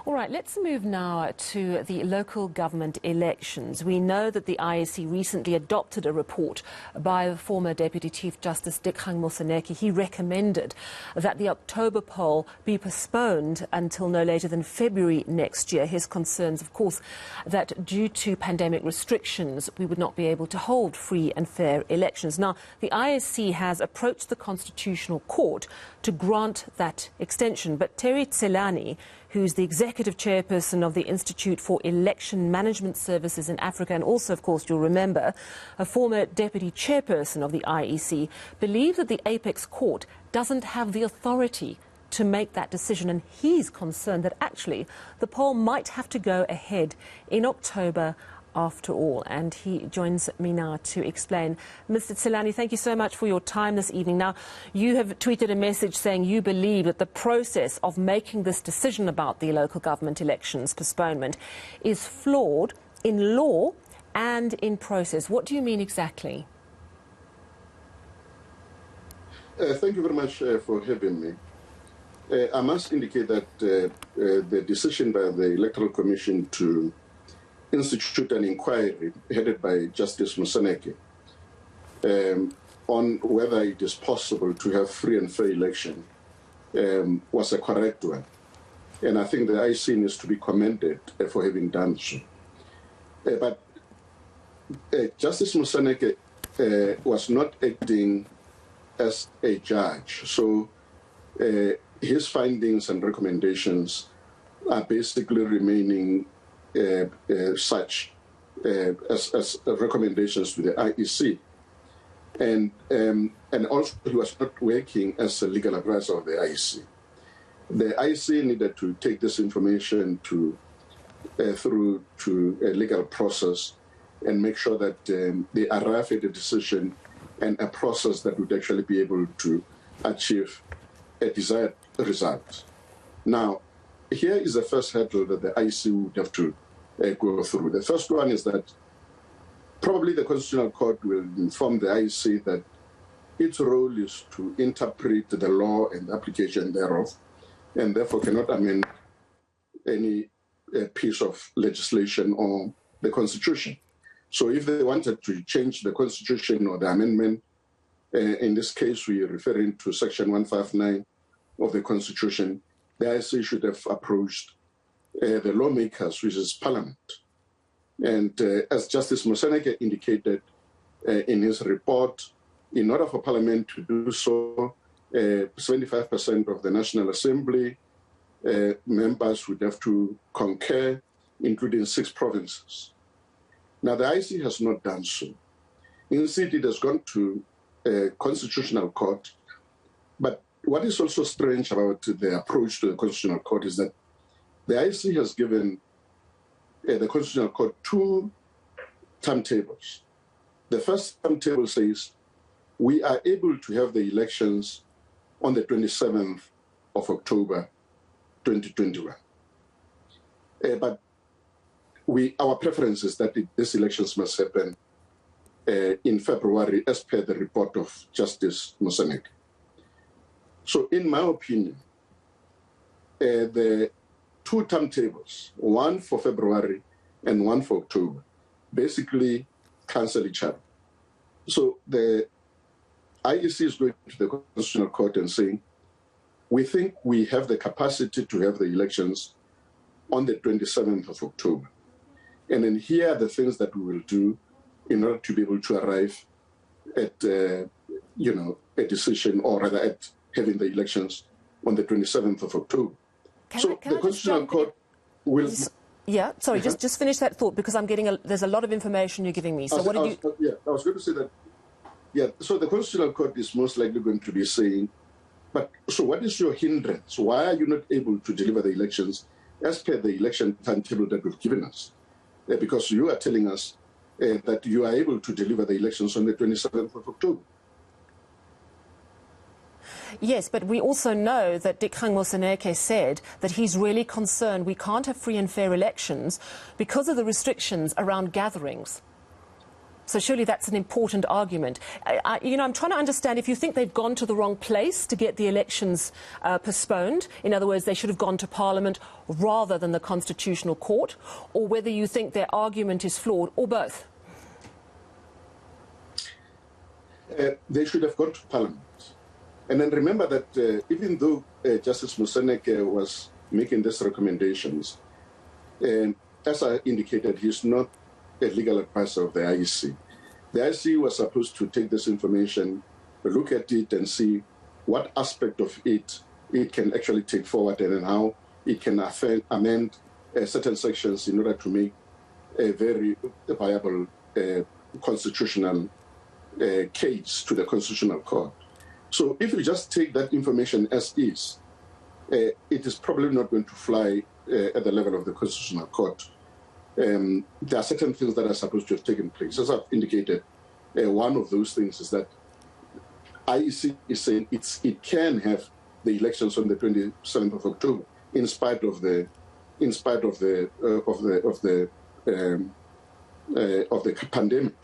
All right, let's move now to the local government elections. We know that the IEC recently adopted a report by the former Deputy Chief Justice Dikgang Moseneke. He recommended that the October poll be postponed until no later than February next year. His concerns, of course, that due to pandemic restrictions, we would not be able to hold free and fair elections. Now, the IEC has approached the Constitutional Court to grant that extension, but Terry Tselane, who's the executive chairperson of the Institute for Election Management Services in Africa, and also, of course, you'll remember, a former deputy chairperson of the IEC, believes that the apex court doesn't have the authority to make that decision, and he's concerned that actually the poll might have to go ahead in October after all. And he joins me now to explain. Mr. Tselane, thank you so much for your time this evening. Now, you have tweeted a message saying you believe that the process of making this decision about the local government elections postponement is flawed in law and in process. What do you mean exactly? Thank you very much for having me. I must indicate that the decision by the Electoral Commission to institute an inquiry headed by Justice Moseneke on whether it is possible to have free and fair election was a correct one. And I think the IEC needs to be commended for having done so. But Justice Moseneke was not acting as a judge. So his findings and recommendations are basically remaining such as recommendations to the IEC. And also he was not working as a legal advisor of the IEC. The IEC needed to take this information through to a legal process and make sure that they arrive at a decision and a process that would actually be able to achieve a desired result. Now, here is the first hurdle that the IEC would have to go through. The first one is that probably the Constitutional Court will inform the IEC that its role is to interpret the law and the application thereof, and therefore cannot amend any piece of legislation or the Constitution. So if they wanted to change the Constitution or the amendment, in this case we are referring to Section 159 of the Constitution, the IEC should have approached the lawmakers, which is Parliament. And as Justice Moseneke indicated in his report, in order for Parliament to do so, 75% of the National Assembly members would have to concur, including 6 provinces. Now, the IEC has not done so. Instead, it has gone to a Constitutional Court. But what is also strange about the approach to the Constitutional Court is that the IEC has given the Constitutional Court 2 timetables. The first timetable says we are able to have the elections on the 27th of October 2021. But our preference is that these elections must happen in February, as per the report of Justice Moseneke. So in my opinion, the 2 timetables, one for February and one for October, basically cancel each other. So the IEC is going to the Constitutional Court and saying, we think we have the capacity to have the elections on the 27th of October. And then here are the things that we will do in order to be able to arrive at, a decision, or rather at having the elections on the 27th of October. The Constitutional Court will... Yeah, sorry, just finish that thought, because I'm getting there's a lot of information you're giving me. So I was going to say that, so the Constitutional Court is most likely going to be saying, but so what is your hindrance? Why are you not able to deliver the elections as per the election timetable that we've given us? Because you are telling us that you are able to deliver the elections on the 27th of October. Yes, but we also know that Dikgang Moseneke said that he's really concerned we can't have free and fair elections because of the restrictions around gatherings. So surely that's an important argument. I'm trying to understand if you think they've gone to the wrong place to get the elections postponed. In other words, they should have gone to Parliament rather than the Constitutional Court, or whether you think their argument is flawed, or both. They should have gone to Parliament. And then remember that even though Justice Moseneke was making these recommendations, as I indicated, he's not a legal advisor of the IEC. The IEC was supposed to take this information, look at it, and see what aspect of it can actually take forward, and then how it can amend certain sections in order to make a very viable constitutional case to the Constitutional Court. So if you just take that information as is, it is probably not going to fly at the level of the Constitutional Court. There are certain things that are supposed to have taken place. As I've indicated, one of those things is that IEC is saying it can have the elections on the 27th of October, in spite of the pandemic.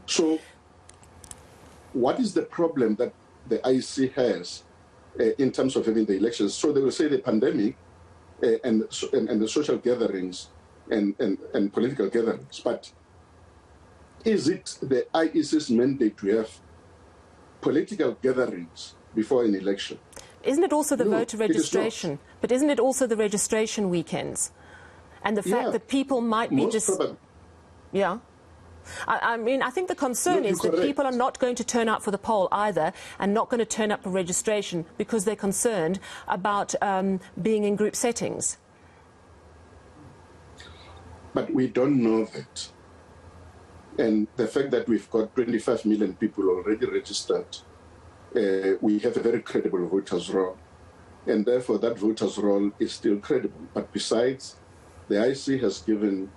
So, what is the problem that the IEC has in terms of having the elections? So they will say the pandemic and the social gatherings and political gatherings. But is it the IEC's mandate to have political gatherings before an election? Isn't it also the voter registration? But isn't it also the registration weekends? And the fact that people might be Yeah. I mean, I think the concern is that people are not going to turn out for the poll either, and not going to turn up for registration because they're concerned about being in group settings. But we don't know that. And the fact that we've got 25 million people already registered, we have a very credible voters' roll. And therefore, that voters' roll is still credible. But besides, the IEC has given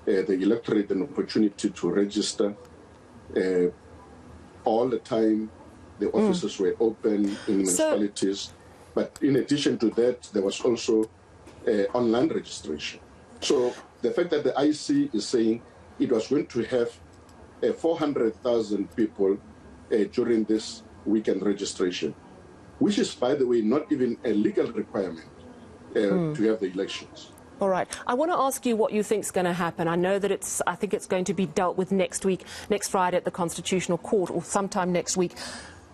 the electorate an opportunity to register all the time. The offices were open in municipalities. But in addition to that, there was also online registration. So the fact that the IEC is saying it was going to have 400,000 people during this weekend registration, which is, by the way, not even a legal requirement to have the elections. All right. I want to ask you what you think is going to happen. I know that I think it's going to be dealt with next week, next Friday at the Constitutional Court, or sometime next week.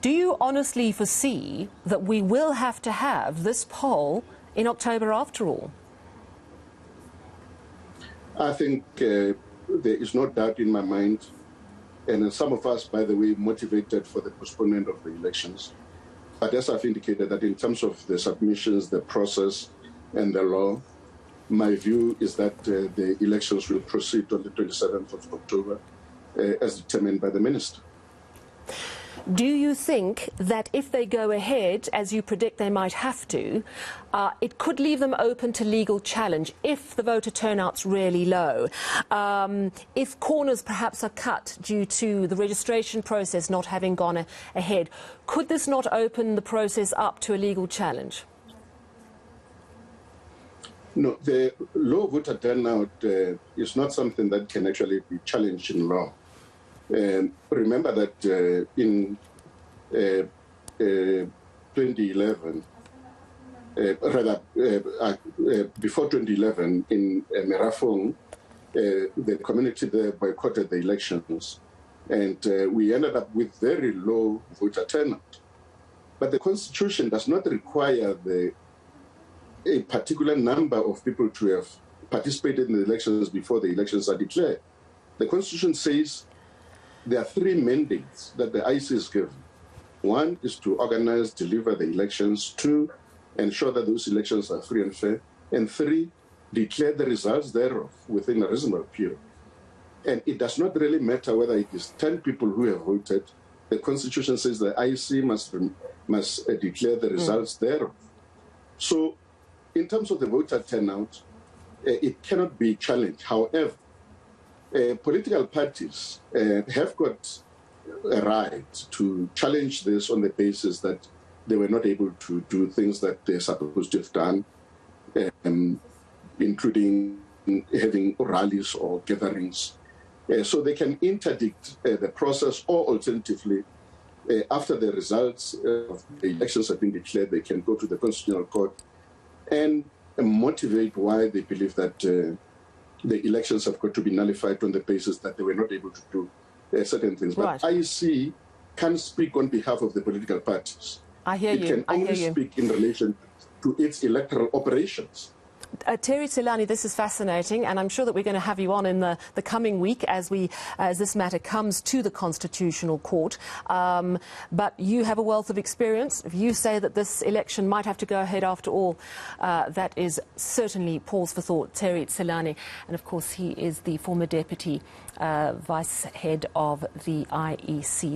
Do you honestly foresee that we will have to have this poll in October after all? I think there is no doubt in my mind, and some of us, by the way, motivated for the postponement of the elections. But as I've indicated, that in terms of the submissions, the process, and the law, my view is that the elections will proceed on the 27th of October, as determined by the minister. Do you think that if they go ahead, as you predict they might have to, it could leave them open to legal challenge if the voter turnout's really low? If corners perhaps are cut due to the registration process not having gone ahead, could this not open the process up to a legal challenge? No, the low voter turnout is not something that can actually be challenged in law. Remember that in 2011, before 2011, in Merafong, the community there boycotted the elections, and we ended up with very low voter turnout. But the Constitution does not require a particular number of people to have participated in the elections before the elections are declared. The Constitution says there are three mandates that the IEC is given. One is to organize, deliver the elections. Two, ensure that those elections are free and fair. And three, declare the results thereof within a reasonable period. And it does not really matter whether it is 10 people who have voted. The Constitution says the IEC must declare the results thereof. So, in terms of the voter turnout, it cannot be challenged. However, political parties have got a right to challenge this on the basis that they were not able to do things that they're supposed to have done, including having rallies or gatherings So they can interdict the process, or alternatively, after the results of the elections have been declared, they can go to the Constitutional Court and motivate why they believe that the elections have got to be nullified on the basis that they were not able to do certain things. But IEC can't speak on behalf of the political parties. I hear you. It can only speak in relation to its electoral operations. Terry Tselane, this is fascinating, and I'm sure that we're going to have you on in the coming week as this matter comes to the Constitutional Court. But you have a wealth of experience. If you say that this election might have to go ahead after all, that is certainly pause for thought. Terry Tselane, and of course he is the former Deputy Vice Head of the IEC.